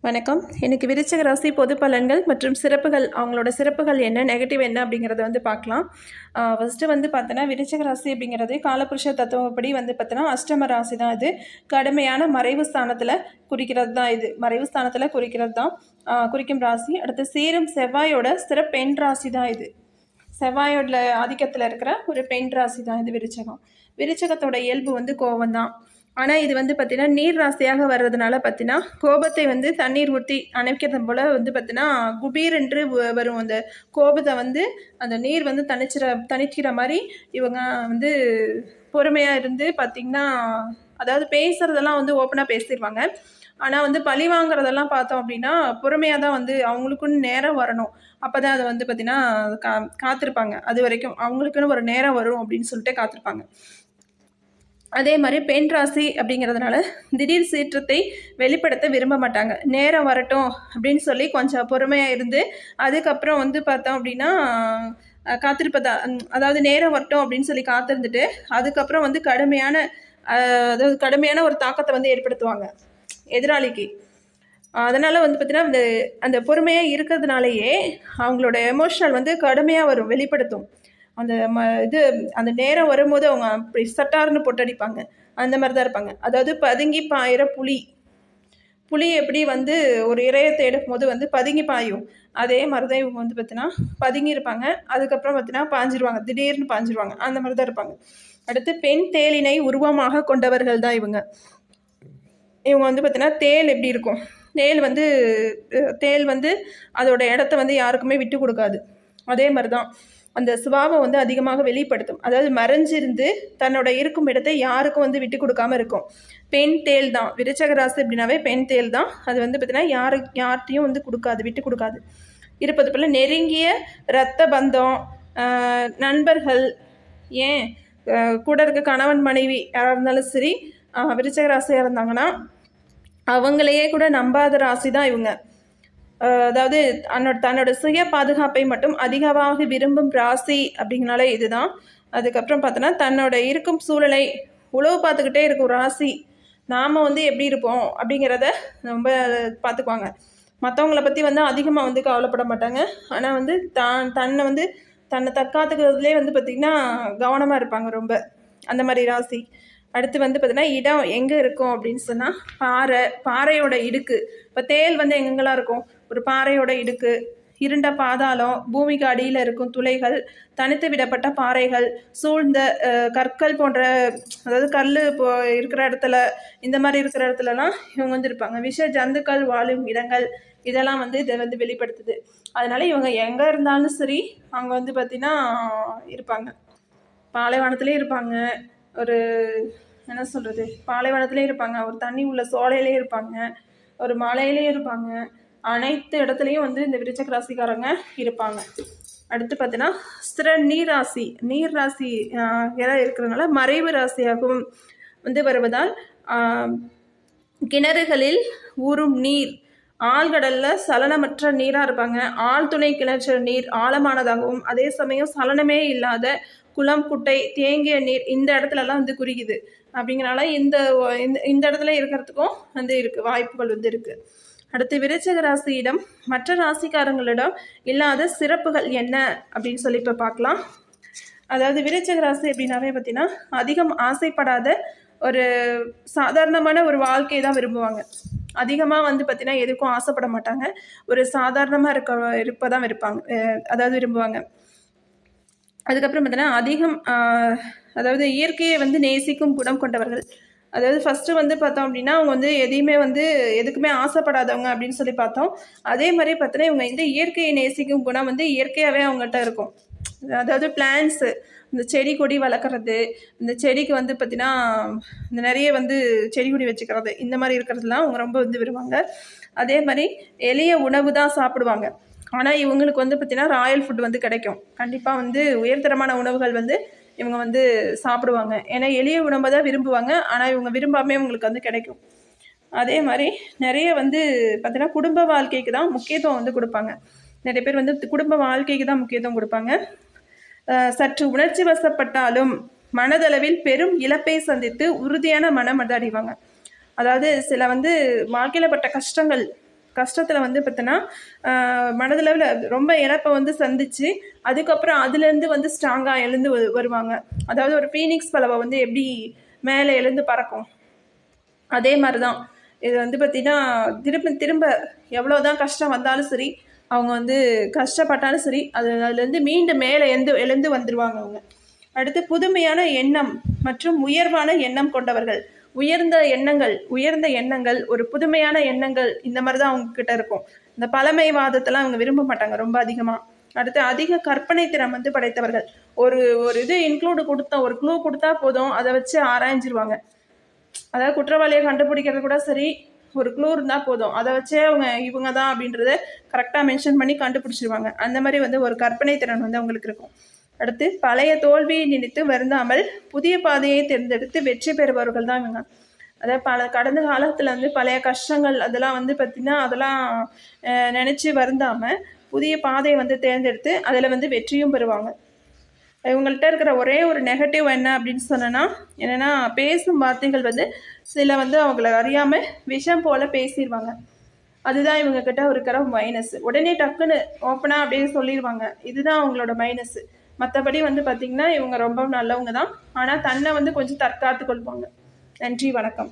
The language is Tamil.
வணக்கம். இன்னைக்கு விருச்சிக ராசி பொது பலன்கள் மற்றும் சிறப்புகள், அவங்களோட சிறப்புகள் என்ன, நெகட்டிவ் என்ன அப்படிங்கிறத பார்க்கலாம். ஃபஸ்ட்டு பார்த்தோன்னா, விருச்சிக ராசி அப்படிங்கிறது காலபுருஷ தத்துவப்படி பார்த்தோன்னா அஷ்டம ராசி தான். இது கடுமையான மறைவு ஸ்தானத்தில் குறிக்கிறது தான். இது மறைவு ஸ்தானத்தில் குறிக்கிறது தான், குறிக்கும் ராசி. அடுத்து சீரும் செவ்வாயோட சிறப்பு பெண் ராசி தான் இது. செவ்வாயோட ஆதிக்கத்தில் இருக்கிற ஒரு பெண் ராசி தான் இது விருச்சகம். விருச்சகத்தோட இயல்பு கோபம் தான். ஆனால் இது பார்த்தீங்கன்னா நீர் ராசியாக வர்றதுனால பார்த்தீங்கன்னா கோபத்தை தண்ணீர் ஊற்றி அணைக்கிறது போல் பார்த்தீங்கன்னா குபீர் என்று வரும். அந்த கோபத்தை அந்த நீர் தணிச்சிற மாதிரி இவங்க பொறுமையாக இருந்து பார்த்திங்கன்னா, அதாவது பேசுகிறதெல்லாம் ஓப்பனாக பேசிடுவாங்க. ஆனால் பழி வாங்குறதெல்லாம் பார்த்தோம் அப்படின்னா பொறுமையாக தான் அவங்களுக்குன்னு நேரம் வரணும். அப்போ தான் அதை பார்த்திங்கன்னா காத்திருப்பாங்க. அது வரைக்கும் அவங்களுக்குன்னு ஒரு நேரம் வரும் அப்படின்னு சொல்லிட்டு காத்திருப்பாங்க. அதே மாதிரி பெண் ராசி அப்படிங்கிறதுனால திடீர் சீற்றத்தை வெளிப்படுத்த விரும்ப மாட்டாங்க. நேரம் வரட்டும் அப்படின்னு சொல்லி கொஞ்சம் பொறுமையாக இருந்து அதுக்கப்புறம் பார்த்தோம் அப்படின்னா காத்திருப்பதா, அதாவது நேரம் வரட்டும் அப்படின்னு சொல்லி காத்திருந்துட்டு அதுக்கப்புறம் கடுமையான ஒரு தாக்கத்தை ஏற்படுத்துவாங்க எதிராளிக்கு. அதனால் பார்த்தீங்கன்னா அந்த பொறுமையாக இருக்கிறதுனாலேயே அவங்களோட எமோஷனல் கடுமையாக வரும், வெளிப்படுத்தும். அந்த நேரம் வரும்போது அவங்க அப்படி சட்டார்னு பொட்டடிப்பாங்க. அந்த மாதிரி தான் இருப்பாங்க. அதாவது பதுங்கி பாயிற புலி எப்படி ஒரு இரையை தேடும் போது பதுங்கி பாயும், அதே மாதிரி தான் இவங்க பார்த்தீங்கன்னா பதுங்கி இருப்பாங்க. அதுக்கப்புறம் பார்த்தீங்கன்னா பாஞ்சிருவாங்க, திடீர்னு பாஞ்சிருவாங்க. அந்த மாதிரி தான் இருப்பாங்க. அடுத்து பெண் தேலினை உருவமாக கொண்டவர்கள் தான் இவங்க. இவங்க பார்த்தீங்கன்னா தேல் எப்படி இருக்கும், தேல் அதோட இடத்த யாருக்குமே விட்டு கொடுக்காது. அதே மாதிரி தான் அந்த சுபாவம் அதிகமாக வெளிப்படுத்தும். அதாவது மறைஞ்சிருந்து தன்னோட இருக்கும் இடத்தை யாருக்கும் விட்டு கொடுக்காம இருக்கும். பெண் தேல் தான் விருச்சக ராசி அப்படின்னாவே பெண் தேல் தான். அது பார்த்தீங்கன்னா யார்கிட்டையும் கொடுக்காது, விட்டு கொடுக்காது. இருப்பது போல் நெருங்கிய இரத்த பந்தம், நண்பர்கள், ஏன் கூட இருக்க கணவன் மனைவி யாராக இருந்தாலும் சரி, விருச்சக ராசியாக இருந்தாங்கன்னா அவங்களையே கூட நம்பாத ராசி தான் இவங்க. அதாவது தன்னோட சுய பாதுகாப்பை மட்டும் அதிகமாக விரும்பும் ராசி அப்படிங்கனால இதுதான். அதுக்கப்புறம் பார்த்தோன்னா தன்னோட இருக்கும் சூழலை உழவு பார்த்துக்கிட்டே இருக்கும் ராசி. நாம் எப்படி இருப்போம் அப்படிங்கிறத ரொம்ப பார்த்துக்குவாங்க. மற்றவங்கள பற்றி அதிகமாக கவலைப்பட மாட்டாங்க. ஆனால் தன்னை தற்காத்துக்கிறதுலே பார்த்திங்கன்னா கவனமாக இருப்பாங்க ரொம்ப. அந்த மாதிரி ராசி. அடுத்து பார்த்தீங்கன்னா இடம் எங்கே இருக்கும் அப்படின்னு சொன்னால் பாறையோட இடுக்கு. இப்போ தேல் எங்கெங்கெல்லாம் இருக்கும், ஒரு பாறையோட இடுக்கு, இருண்ட பாதாளம், பூமிக்கு அடியில் இருக்கும் துளைகள், தனித்து விடப்பட்ட பாறைகள், சூழ்ந்த கற்கள் போன்ற, அதாவது கல் இருக்கிற இடத்துல, இந்த மாதிரி இருக்கிற இடத்துலலாம் இவங்க இருப்பாங்க. விஷ ஜந்துக்கள் வாழும் இடங்கள் இதெல்லாம் இதை வெளிப்படுத்துது. அதனால இவங்க எங்கே இருந்தாலும் சரி அவங்க பார்த்திங்கன்னா இருப்பாங்க. பாலைவனத்துலேயும் இருப்பாங்க, ஒரு என்ன சொல்கிறது, பாலைவனத்துலேயும் இருப்பாங்க, ஒரு தண்ணி உள்ள சோலையிலேயும் இருப்பாங்க, ஒரு மலையிலேயும் இருப்பாங்க. அனைத்து இடத்துலையும் இந்த விருச்சக ராசிக்காரங்க இருப்பாங்க. அடுத்து பார்த்தீங்கன்னா ஸ்திர நீராசி எதாவது இருக்கிறதுனால மறைவு ராசியாகவும் வருவதால் கிணறுகளில் ஊறும் நீர், ஆழ்கடலில் சலனமற்ற நீராக இருப்பாங்க. ஆழ்துணை கிணற்ற நீர் ஆழமானதாகவும் அதே சமயம் சலனமே இல்லாத குளம், குட்டை, தேங்கிய நீர் இந்த இடத்துலலாம் குறிக்குது. அப்படிங்கிறனால இந்த இடத்துல இருக்கிறதுக்கும் இருக்குது, வாய்ப்புகள் இருக்குது. அடுத்து விருச்சிக ராசியிடம் மற்ற ராசிக்காரங்களிடம் இல்லாத சிறப்புகள் என்ன அப்படின்னு சொல்லி இப்போ பார்க்கலாம். அதாவது விருச்சிக ராசி அப்படின்னாவே பார்த்தீங்கன்னா அதிகம் ஆசைப்படாத ஒரு சாதாரணமான ஒரு வாழ்க்கையை தான் விரும்புவாங்க. அதிகமாக பார்த்தீங்கன்னா எதுக்கும் ஆசைப்பட மாட்டாங்க. ஒரு சாதாரணமாக இருப்பதான் அதாவது விரும்புவாங்க. அதுக்கப்புறம் பார்த்தீங்கன்னா அதாவது இயற்கையை நேசிக்கும் குணம் கொண்டவர்கள். அதாவது ஃபஸ்ட்டு பார்த்தோம் அப்படின்னா அவங்க எதையுமே எதுக்குமே ஆசைப்படாதவங்க அப்படின்னு சொல்லி பார்த்தோம். அதே மாதிரி பார்த்தோன்னா இவங்க இயற்கையை நேசிக்கும் குணம் இயற்கையாகவே அவங்ககிட்ட இருக்கும். அதாவது பிளான்ஸு, இந்த செடி கொடி வளர்க்குறது, இந்த செடிக்கு பார்த்தீங்கன்னா இந்த நிறைய செடி கொடி வச்சுக்கிறது, இந்த மாதிரி இருக்கிறதுலாம் அவங்க ரொம்ப விரும்புவாங்க. அதே மாதிரி எளிய உணவு தான் சாப்பிடுவாங்க. ஆனால் இவங்களுக்கு பார்த்தீங்கன்னா ராயல் ஃபுட் கிடைக்கும். கண்டிப்பாக உயர்தரமான உணவுகள் இவங்க சாப்பிடுவாங்க. ஏன்னா எளிய உணவை தான் விரும்புவாங்க. ஆனால் இவங்க விரும்பாமே இவங்களுக்கு கிடைக்கும். அதே மாதிரி நிறைய பார்த்தீங்கன்னா குடும்ப வாழ்க்கைக்கு தான் முக்கியத்துவம் கொடுப்பாங்க. நிறைய பேர் குடும்ப வாழ்க்கைக்கு தான் முக்கியத்துவம் கொடுப்பாங்க. சற்று உணர்ச்சி வசப்பட்டாலும் மனதளவில் பெரும் இழப்பை சந்தித்து உறுதியான மனம் அடைவாங்க. அதாவது சில வாழ்க்கையில் பட்ட கஷ்டத்தில் வந்து பார்த்தோன்னா மனதளவில் ரொம்ப இழப்பை வந்து சந்தித்து அதுக்கப்புறம் அதுலேருந்து வந்து ஸ்ட்ராங்காக எழுந்து வருவாங்க. அதாவது ஒரு ஃபீனிக்ஸ் பறவை வந்து எப்படி மேலே எழுந்து பறக்கும், அதே மாதிரி தான் இது வந்து பார்த்திங்கன்னா திரும்ப திரும்ப எவ்வளோ தான் கஷ்டம் வந்தாலும் சரி, அவங்க வந்து கஷ்டப்பட்டாலும் சரி, அதுலேருந்து மீண்டும் மேலே எழுந்து வந்துடுவாங்க அவங்க. அடுத்து புதுமையான எண்ணம் மற்றும் உயர்வான எண்ணம் கொண்டவர்கள். உயர்ந்த எண்ணங்கள் ஒரு புதுமையான எண்ணங்கள் இந்த மாதிரி தான் அவங்கக்கிட்ட இருக்கும். இந்த பழமைவாதத்தெல்லாம் அவங்க விரும்ப மாட்டாங்க ரொம்ப அதிகமாக. அடுத்து அதிக கற்பனை திறம் வந்து படைத்தவர்கள். ஒரு இது ஒரு க்ளூ கொடுத்தா போதும், அதை வச்சு ஆராய்ஞ்சிருவாங்க. அதாவது குற்றவாளியை கண்டுபிடிக்கிறது கூட சரி, ஒரு க்ளூ இருந்தால் போதும், அதை வச்சே இவங்க தான் அப்படின்றத கரெக்டாக மென்ஷன் பண்ணி கண்டுபிடிச்சிருவாங்க. அந்த மாதிரி வந்து ஒரு கற்பனை திறன் வந்து அவங்களுக்கு இருக்கும். அடுத்து பழைய தோல்வியை நினைத்து வருந்தாமல் புதிய பாதையை தேர்ந்தெடுத்து வெற்றி பெறுபவர்கள் தான் இவங்க. அதாவது கடந்த காலத்தில் வந்து பழைய கஷ்டங்கள் அதெல்லாம் வந்து பார்த்திங்கன்னா அதெல்லாம் நினச்சி வருந்தாமல் புதிய பாதையை வந்து தேர்ந்தெடுத்து அதில் வந்து வெற்றியும் பெறுவாங்க. இவங்கள்ட்ட இருக்கிற ஒரே ஒரு நெகட்டிவ் என்ன அப்படின்னு சொன்னேன்னா என்னென்னா, பேசும் வார்த்தைகள் வந்து சில வந்து அவங்கள அறியாமல் விஷம் போல் பேசிடுவாங்க. அதுதான் இவங்கக்கிட்ட இருக்கிற மைனஸ். உடனே டக்குன்னு ஓப்பனாக அப்படியே சொல்லிடுவாங்க. இதுதான் அவங்களோட மைனஸ். மற்றபடி வந்து பார்த்திங்கன்னா இவங்க ரொம்ப நல்லவங்க தான். ஆனால் தன்னை வந்து கொஞ்சம் தற்காத்து கொள்வாங்க. நன்றி, வணக்கம்.